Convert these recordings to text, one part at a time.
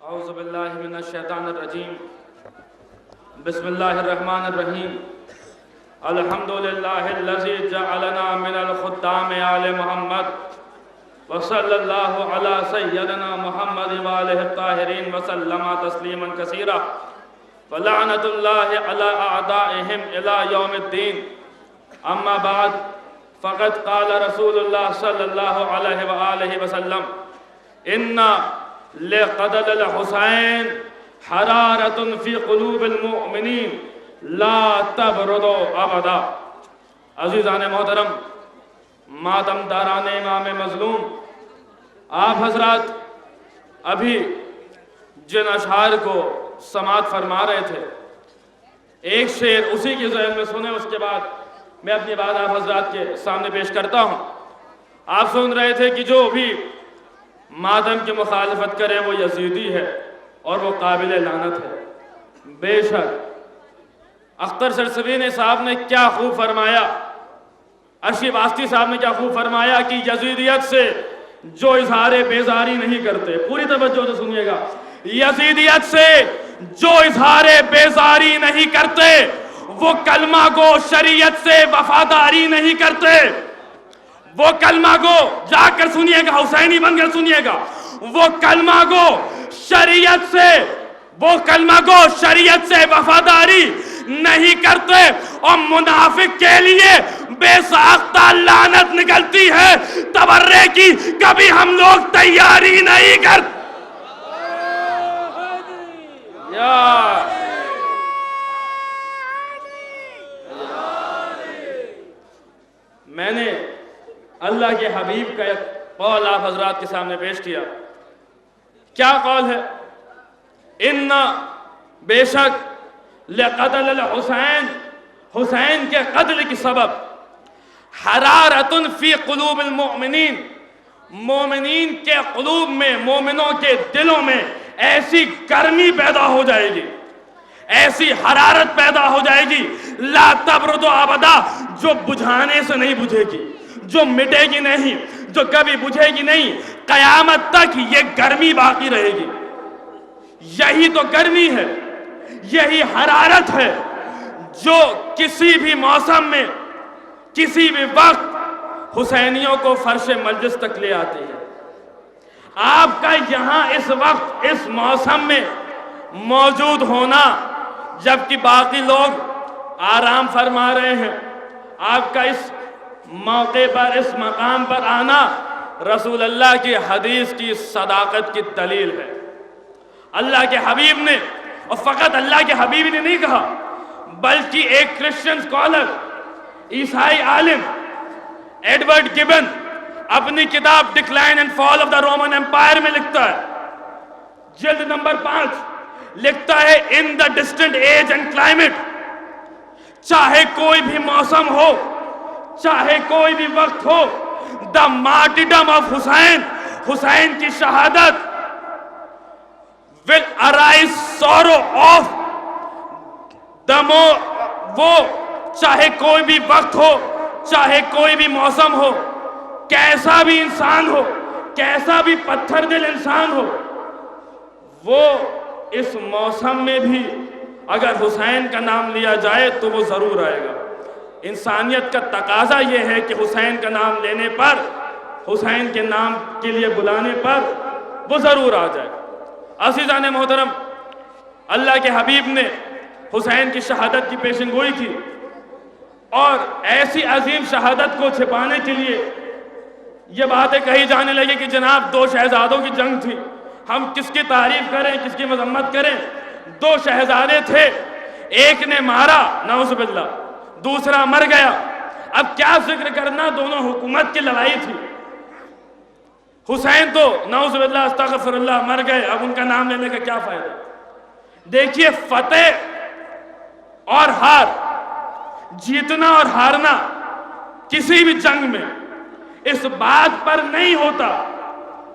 اعوذ باللہ من الشیطان الرجیم بسم اللہ الرحمن الرحیم الحمدللہ الذی جعلنا من الخدام آل محمد وصلی اللہ علی سیدنا محمد وآلہ الطاہرین وسلم تسلیما کثیرا ولعنت اللہ علی اعدائہم الی یوم الدین اما بعد فقد قال رسول اللہ صلی اللہ علیہ وآلہ وسلم ان لقتل الحسین حرارت فی قلوب المؤمنین لا تبرد ابدا۔ عزیزان محترم، ماتم داران امام مظلوم، آپ حضرات ابھی جن اشعار کو سماعت فرما رہے تھے، ایک شعر اسی کی ذہن میں سنیں، اس کے بعد میں اپنی بات آپ حضرات کے سامنے پیش کرتا ہوں۔ آپ سن رہے تھے کہ جو بھی ماتم کی مخالفت کرے وہ یزیدی ہے اور وہ قابل لعنت ہے۔ بے شک اختر سرسوین صاحب نے کیا خوب فرمایا، عرشی واسطی صاحب نے کیا خوب فرمایا کہ یزیدیت سے جو اظہار بیزاری نہیں کرتے، پوری توجہ سے سنیے گا، یزیدیت سے جو اظہار بیزاری نہیں کرتے وہ کلمہ گو شریعت سے وفاداری نہیں کرتے۔ وہ کلمہ گو، جا کر سنیے گا، حسینی بن کر سنیے گا، وہ کلمہ گو شریعت سے، وہ کلمہ گو شریعت سے وفاداری نہیں کرتے، اور منافق کے لیے بے ساختہ لعنت نکلتی ہے تبرے کی، کبھی ہم لوگ تیاری نہیں کرتے۔ میں نے اللہ کے حبیب کا ایک قول آپ حضرات کے سامنے پیش کیا۔ کیا قول ہے؟ ان بے شک لقتل الحسین، حسین کے قتل کی سبب حرارت فی قلوب المؤمنین، مومنین کے قلوب میں، مومنوں کے دلوں میں ایسی گرمی پیدا ہو جائے گی، ایسی حرارت پیدا ہو جائے گی، لا تبرد ابدا، جو بجھانے سے نہیں بجھے گی، جو مٹے گی نہیں، جو کبھی بجھے گی نہیں، قیامت تک یہ گرمی باقی رہے گی۔ یہی تو گرمی ہے، یہی حرارت ہے جو کسی بھی موسم میں، کسی بھی وقت حسینیوں کو فرش مجلس تک لے آتی ہے۔ آپ کا یہاں اس وقت اس موسم میں موجود ہونا، جبکہ باقی لوگ آرام فرما رہے ہیں، آپ کا اس موقع پر، اس مقام پر آنا رسول اللہ کی حدیث کی صداقت کی دلیل ہے۔ اللہ کے حبیب نے، اور فقط اللہ کے حبیب نے نہیں کہا، بلکہ ایک کرسچن سکولر، عیسائی عالم ایڈورڈ گبن اپنی کتاب Decline and Fall of the Roman Empire میں لکھتا ہے، جلد نمبر 5 لکھتا ہے، in the distant age and climate, چاہے کوئی بھی موسم ہو، چاہے کوئی بھی وقت ہو، دا مارٹیڈم آف حسین، حسین کی شہادت will arise sorrow of the more، وہ چاہے کوئی بھی وقت ہو، چاہے کوئی بھی موسم ہو، کیسا بھی انسان ہو، کیسا بھی پتھر دل انسان ہو، وہ اس موسم میں بھی اگر حسین کا نام لیا جائے تو وہ ضرور آئے گا۔ انسانیت کا تقاضا یہ ہے کہ حسین کا نام لینے پر، حسین کے نام کے لیے بلانے پر وہ ضرور آ جائے۔ عزیزان محترم، اللہ کے حبیب نے حسین کی شہادت کی پیشن گوئی کی، اور ایسی عظیم شہادت کو چھپانے کے لیے یہ باتیں کہی جانے لگی کہ جناب 2 شہزادوں کی جنگ تھی، ہم کس کی تعریف کریں، کس کی مذمت کریں۔ 2 شہزادے تھے، ایک نے مارا نعوذ باللہ، دوسرا مر گیا۔ اب کیا ذکر کرنا، دونوں حکومت کی لڑائی تھی۔ حسین تو نعوذ باللہ استغفر اللہ مر گئے، اب ان کا نام لینے کا کیا فائدہ۔ دیکھیے، فتح اور ہار، جیتنا اور ہارنا کسی بھی جنگ میں اس بات پر نہیں ہوتا،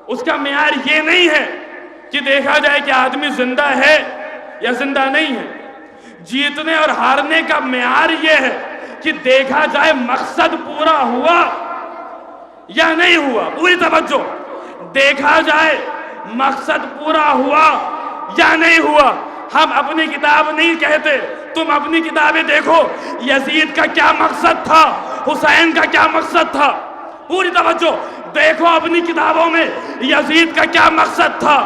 اس کا معیار یہ نہیں ہے کہ دیکھا جائے کہ آدمی زندہ ہے یا زندہ نہیں ہے۔ جیتنے اور ہارنے کا معیار یہ ہے کہ دیکھا جائے مقصد پورا ہوا یا نہیں ہوا۔ پوری توجہ، دیکھا جائے مقصد پورا ہوا یا نہیں ہوا؟ ہم اپنی کتاب نہیں کہتے، تم اپنی کتابیں دیکھو، یزید کا کیا مقصد تھا، حسین کا کیا مقصد تھا، پوری توجہ دیکھو اپنی کتابوں میں، یزید کا کیا مقصد تھا،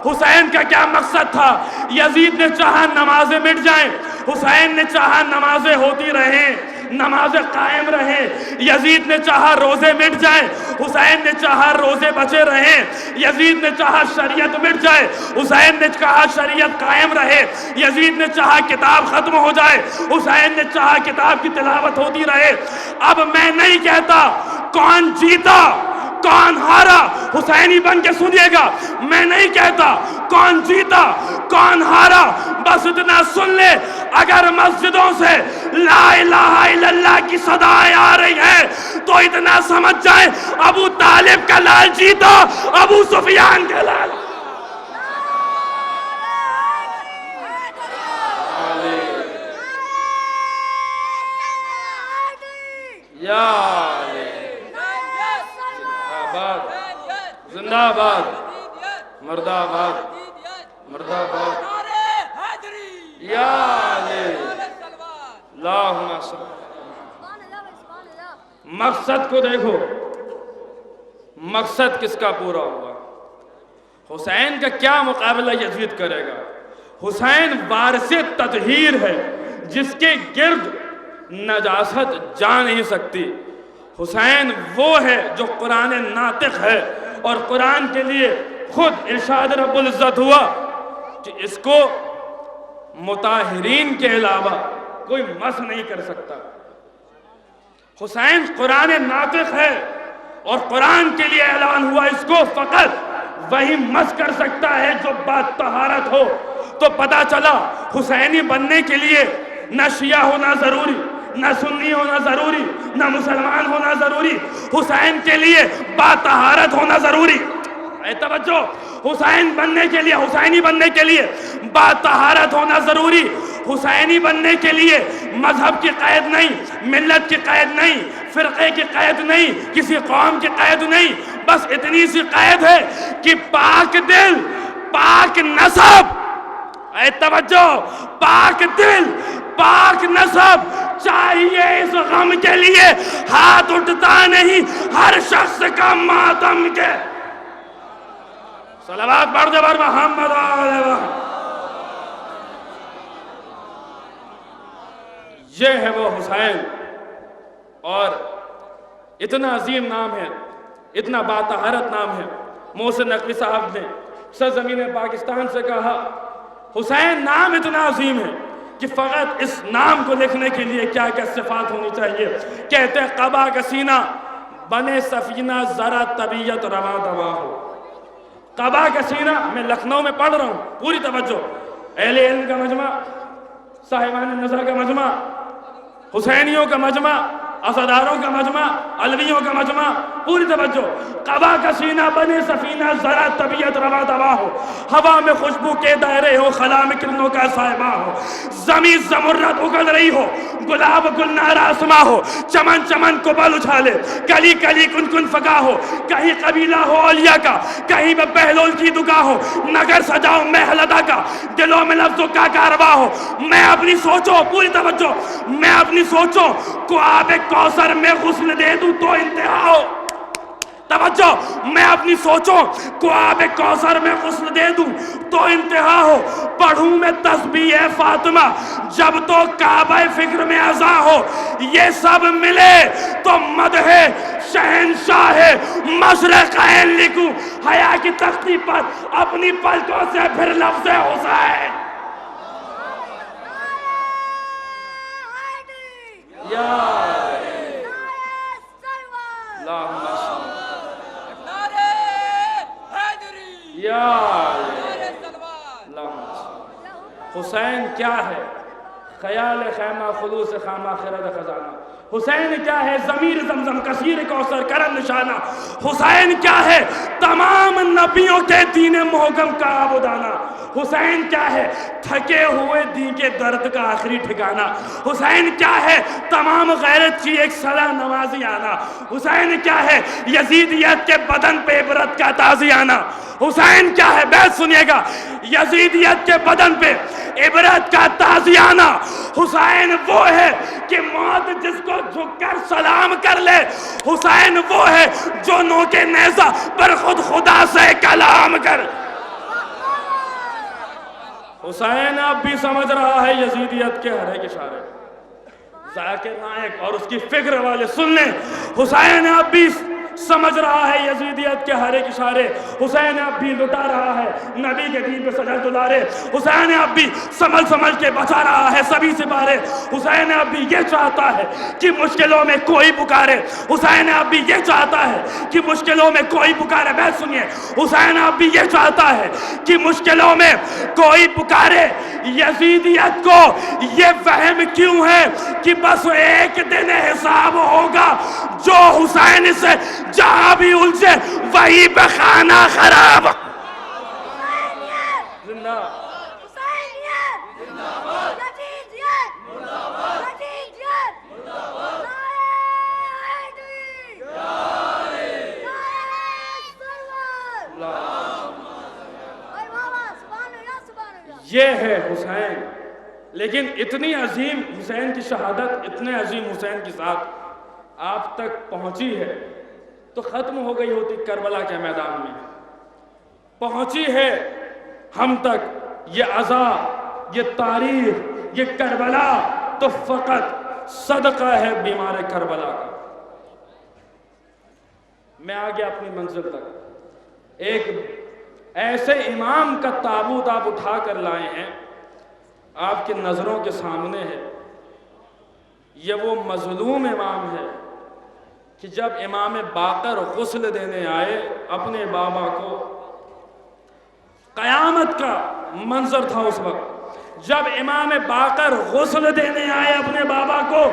حسین کا کیا مقصد تھا۔ یزید نے چاہا نمازیں مٹ جائیں، حسین نے چاہا نمازیں ہوتی رہیں، نمازیں قائم رہیں۔ یزید نے چاہا روزے مٹ جائیں، حسین نے چاہا روزے بچے رہیں۔ یزید نے چاہا شریعت مٹ جائے، حسین نے چاہا شریعت قائم رہے۔ یزید نے چاہا کتاب ختم ہو جائے، حسین نے چاہا کتاب کی تلاوت ہوتی رہے۔ اب میں نہیں کہتا کون جیتا کون ہارا، حسینی بن کے سنیے گا، میں نہیں کہتا کون جیتا کون ہارا، بس اتنا سن لے، اگر مسجدوں سے لا الہ الا اللہ کی صدائیں آ رہی ہیں تو اتنا سمجھ جائیں ابو طالب کا لال جیتا، ابو سفیان کا لال۔ یا زندہ آباد، مردہ آباد، مردہ آباد، یا اللہم صل۔ مقصد کو دیکھو، مقصد کس کا پورا ہوا؟ حسین کا کیا مقابلہ یزید کرے گا؟ حسین وارث تطہیر ہے جس کے گرد نجاست جا نہیں سکتی۔ حسین وہ ہے جو قرآن ناطق ہے، اور قرآن کے لیے خود ارشاد رب العزت ہوا کہ اس کو مطہرین کے علاوہ کوئی مس نہیں کر سکتا۔ حسین قرآن ناطق ہے اور قرآن کے لیے اعلان ہوا اس کو فقط وہی مس کر سکتا ہے جو بات طہارت ہو۔ تو پتا چلا حسینی بننے کے لیے نہ شیعہ ہونا ضروری، نہ سنی ہونا ضروری، نہ مسلمان ہونا ضروری، حسین کے لیے با طہارت ہونا ضروری۔ اے توجہ، حسین بننے کے لیے، حسینی بننے کے لیے با طہارت ہونا ضروری۔ حسینی بننے کے لیے مذہب کی قید نہیں، ملت کی قید نہیں، فرقے کی قید نہیں، کسی قوم کی قید نہیں، بس اتنی سی قید ہے کہ پاک دل، پاک نسب، اے توجہ، پاک دل، پاک نسب چاہیے۔ اس غم کے لیے ہاتھ اٹھتا نہیں ہر شخص کا ماتم کے۔ صلوات پڑھ دے بر محمد علیہ وسلم۔ یہ ہے وہ حسین، اور اتنا عظیم نام ہے، اتنا باطہارت نام ہے۔ محسن نقوی صاحب نے سرزمین پاکستان سے کہا حسین نام اتنا عظیم ہے کہ فقط اس نام کو لکھنے کے لیے کیا کیا صفات ہونی چاہیے۔ کہتے ہیں قبا کا سینہ بنے سفینہ ذرا طبیعت رواں دواں ہو۔ قبا کا سینہ، میں لکھنؤ میں پڑھ رہا ہوں، پوری توجہ، اہل علم کا مجمع، صاحبان نظر کا مجمع، حسینیوں کا مجمع، عزاداروں کا مجمع، علویوں کا مجمع، پوری توجہ۔ قبا کا سینہ بنے سفینہ ذرا طبیعت رواں دواں ہو، ہوا میں خوشبو کے دائرے ہو، خلا میں کرنوں کا سائبہ ہو، زمین زمرد اگل رہی ہو، گلاب گلنار آسماں ہو، چمن چمن کو بل اچھالے، کلی کلی کن کن فقا ہو، کہیں قبیلہ ہو اولیاء کا، کہیں میں بہلول کی دکا ہو، نگر سجاؤں محل ادا کا، دلوں میں لفظوں کا کارواں ہو۔ میں اپنی سوچوں، پوری توجہ، میں اپنی سوچوں کو آب کوثر میں غسل دے دوں تو انتہا ہو۔ توجہ، میں اپنی سوچوں کو آب کوثر میں غسل دے دوں تو انتہا ہو۔ پڑھوں میں تسبیح فاطمہ جب تو کعبہ فکر میں عزا ہو، یہ سب ملے تو مدح شہنشاہ مشرقین لکھوں، حیا کی تختی پر اپنی پلکوں سے پھر لفظ حسین۔ یا اللہم صل یا اللہم صل۔ حسین کیا ہے؟ خیال خیمہ خلوص خامہ خرد خزانہ۔ حسین کیا ہے ضمیر زمزم کثیر کوثر کرم نشانہ، حسین کیا ہے تمام نبیوں کے دین محکم کا آبودانہ، حسین کیا ہے تھکے ہوئے دین کے درد کا آخری ٹھکانہ، حسین کیا ہے تمام غیرت کی ایک صلاح نمازی آنا، حسین کیا ہے یزیدیت کے بدن پہ عبرت کا تازیانہ، حسین کیا ہے بیت سنیے گا یزیدیت کے بدن پہ عبرت کا تازیانہ، حسین وہ ہے کہ موت جس کو جھک کر سلام کر لے، حسین وہ ہے جو نوکے نیزہ پر خود خدا سے کلام کر۔ حسین اب بھی سمجھ رہا ہے یزیدیت کے ہر ایک اشارے، ذاکر نائک اور اس کی فکر والے سن لیں، حسین اب بھی سمجھ رہا ہے یزیدیت کے ہر ایک اشارے، حسین اب بھی لٹا رہا ہے نبی کے دین پہ سجا دلارے، حسین اب بھی سمجھ کے بچا رہا ہے سبھی سپارے، حسین اب بھی یہ چاہتا ہے کہ مشکلوں میں کوئی پکارے، حسین اب بھی یہ چاہتا ہے کہ مشکلوں میں کوئی پکارے، بیت سنیے، حسین اب بھی یہ چاہتا ہے کہ مشکلوں میں کوئی پکارے، یزیدیت کو یہ فہم کیوں ہے کہ بس ایک دن حساب ہوگا، جو حسین سے جہاں بھی الجھے وہی پہ خانہ خراب۔ زندہ یہ ہے حسین، لیکن اتنی عظیم حسین کی شہادت، اتنے عظیم حسین کی ذات آپ تک پہنچی ہے تو ختم ہو گئی ہوتی کربلا کے میدان میں، پہنچی ہے ہم تک یہ عزا، یہ تاریخ، یہ کربلا تو فقط صدقہ ہے بیمار کربلا کا۔ میں آگے اپنی منزل تک ایک ایسے امام کا تابوت آپ اٹھا کر لائے ہیں، آپ کی نظروں کے سامنے ہے، یہ وہ مظلوم امام ہے کہ جب امام باقر غسل دینے آئے اپنے بابا کو، قیامت کا منظر تھا اس وقت، جب امام باقر غسل دینے آئے اپنے بابا کو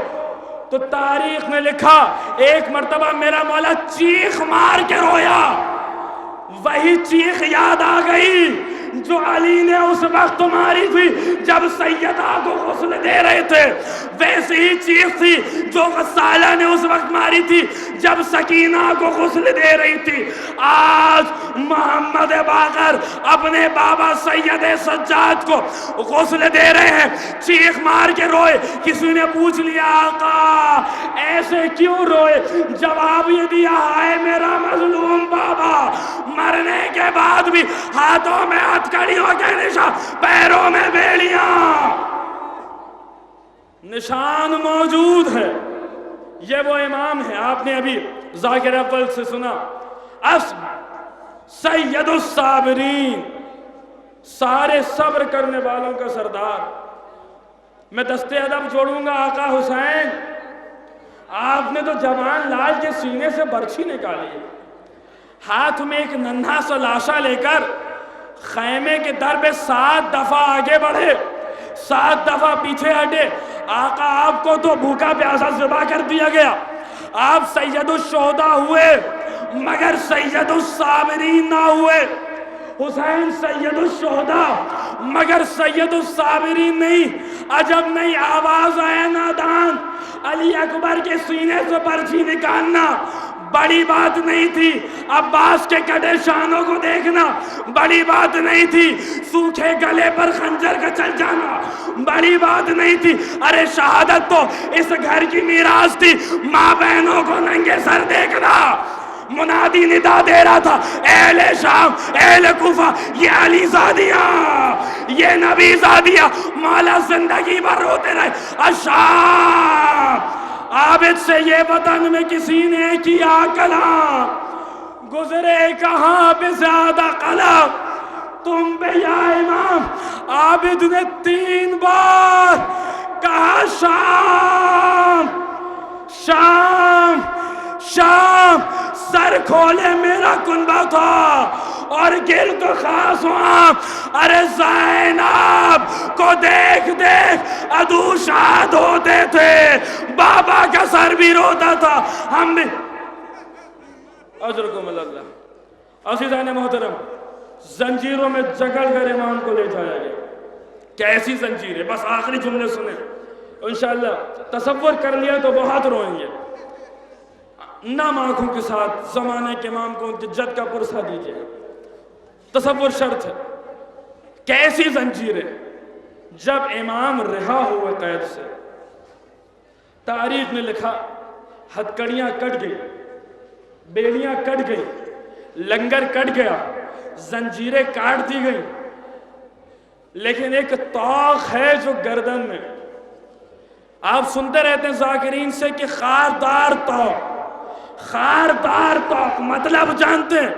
تو تاریخ نے لکھا ایک مرتبہ میرا مولا چیخ مار کے رویا، وہی چیخ یاد آ گئی جو علی نے اس وقت ماری تھی جب سیدہ کو غسل دے رہے تھے، ویسے ہی چیخ تھی جو غسالہ نے اس وقت ماری تھی جب سکینہ کو غسل دے رہی تھی۔ آج محمد باقر اپنے بابا سید سجاد کو غسل دے رہے ہیں، چیخ مار کے روئے۔ کسی نے پوچھ لیا آقا ایسے کیوں روئے؟ جواب یہ دیا ہائے میرا مظلوم بابا، مرنے کے بعد بھی ہاتھوں میں ہتھکڑیوں کے نشان، پیروں میں بیڑیاں، نشان موجود ہے۔ یہ وہ امام ہے، آپ نے ابھی ذاکر اول سے سنا، سید الصابرین، سارے صبر کرنے والوں کا سردار۔ میں دستے ادب جوڑوں گا آقا حسین، آپ نے تو جوان لال کے سینے سے برچھی نکالی ہے، ہاتھ میں ایک ننھا سا لاشا لے کر خیمے کے در پہ 7 دفعہ آگے بڑھے، 7 دفعہ پیچھے ہٹے۔ آقا آپ کو تو بھوکا پیاسا ذبح کر دیا گیا، آپ سید الشہداء ہوئے مگر سید الصابرین نہ ہوئے۔ حسین سید الشہداء مگر سید الصابرین نہیں۔ عجب نہیں آواز آئے نادان، علی اکبر کے سینے سے برچھی نکالنا بڑی بات نہیں تھی، عباس کے کٹے شانوں کو دیکھنا بڑی بات نہیں تھی، سوکھے گلے پر خنجر کا چل جانا بڑی بات نہیں تھی۔ ارے شہادت تو اس گھر کی میراث تھی، ماں بہنوں کو ننگے سر دیکھنا۔ منادی ندا دے رہا تھا اہل شام، اہل کوفہ، یہ علی زادیاں، یہ نبی زادیاں، مولا زندگی بھر روتے رہے۔ الشام، عابد سے یہ وطن میں کسی نے کیا کلام، گزرے کہاں پہ زیادہ قلم تم پہ یا امام۔ عابد نے 3 بار کہا شام شام شام، سر کھولے میرا کنبہ تھا اور گرد خاص ہوں. ارے زینب کو دیکھ دیکھ عدو شاد ہوتے تھے، بابا کا سر بھی روتا تھا. ہم بھی اجرکم اللہ. عزیزان محترم، زنجیروں میں جکڑ کر امام کو لے جایا گیا. کیسی زنجیر ہے، بس آخری جملے سنیں انشاءاللہ. تصور کر لیا تو بہت روئیں گے. نام آنکھوں کے ساتھ زمانے کے امام کو ان کی جد کا پرسہ دیجئے. تصور شرط ہے. کیسی زنجیر ہے. جب امام رہا ہوئے قید سے، تاریخ نے لکھا ہتکڑیاں کٹ گئی، بیڑیاں کٹ گئی، لنگر کٹ گیا، زنجیریں کاٹ دی گئی، لیکن ایک طاق ہے جو گردن میں. آپ سنتے رہتے ہیں ذاکرین سے کہ خاردار طاق. خاردار طاق مطلب جانتے ہیں؟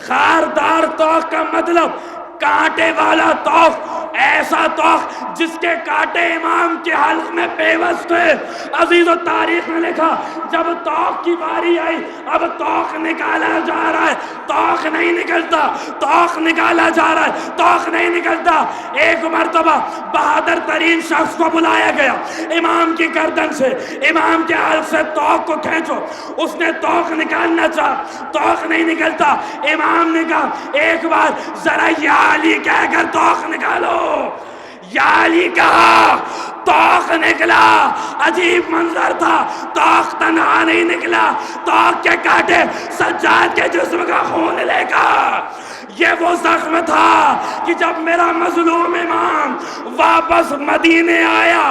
خاردار طاق کا مطلب کانٹے والا طاق. ایسا طاق جس کے کانٹے امام کے حلق میں پیوست تھے. عزیز و تاریخ نے لکھا جب طاق کی باری آئی، اب طاق نکالا جا رہا ہے، طاق نہیں نکلتا، طاق نکالا جا رہا ہے، طاق نہیں نکلتا. ایک مرتبہ بہادر ترین شخص کو بلایا گیا، امام کی گردن سے، امام کے حلق سے طاق کو کھینچو. اس نے طاق نکالنا چاہا، طاق نہیں نکلتا. امام نے کہا ایک بار ذرا یا علی کہہ کر طاق نکالو. یا علی کہا، طاق نکلا. عجیب منظر تھا. طاق تنہا نہیں نکلا، طاق کے کانٹے سجاد کے جسم کا خون لے گا. یہ وہ زخم تھا کہ جب میرا مظلوم امام واپس مدینے آیا،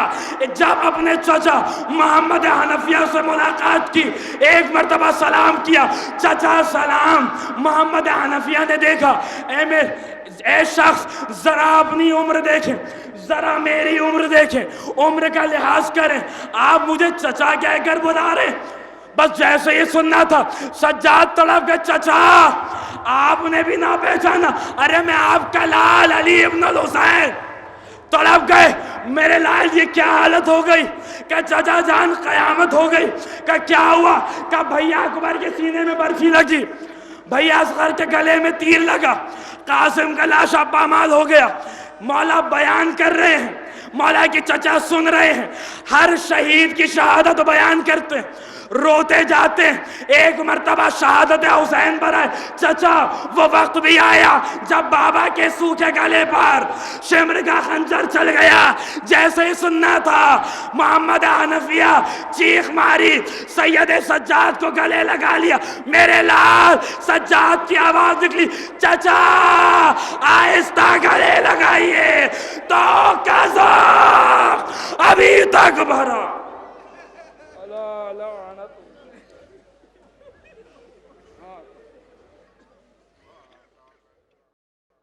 جب اپنے چچا محمد حنفیہ سے ملاقات کی، ایک مرتبہ سلام کیا، چچا سلام. محمد حنفیہ نے دیکھا، اے شخص ذرا اپنی عمر دیکھیں، ذرا میری عمر دیکھیں، عمر کا لحاظ کریں. آپ مجھے چچا کہہ کر بلا رہے. بس جیسے یہ سننا تھا سجاد طلب کے چچا آپ نے بھی نہ پہچانا. ارے میں آپ کا لال علی ابن الحسین. طلب گئے، میرے لال یہ کیا حالت ہو گئی؟ کہ چچا جان قیامت ہو گئی. کہ کیا ہوا؟ کہ بھیا اکبر کے سینے میں برفی لگی، بھیا اصغر کے گلے میں تیر لگا، قاسم کا لاشا پامال ہو گیا. مولا بیان کر رہے ہیں، مولا کی چچا سن رہے ہیں، ہر شہید کی شہادت بیان کرتے ہیں، روتے جاتے ہیں. ایک مرتبہ شہادت حسین پر آئے. چچا وہ وقت بھی آیا جب بابا کے سوکھے گلے پر شمر کا خنجر چل گیا. جیسے ہی سننا تھا محمد حنفیہ چیخ ماری، سید سجاد کو گلے لگا لیا. میرے لال سجاد کی آواز نکلی، چچا آہستہ گلے لگائیے، تو کا ذوق ابھی تک بھرا.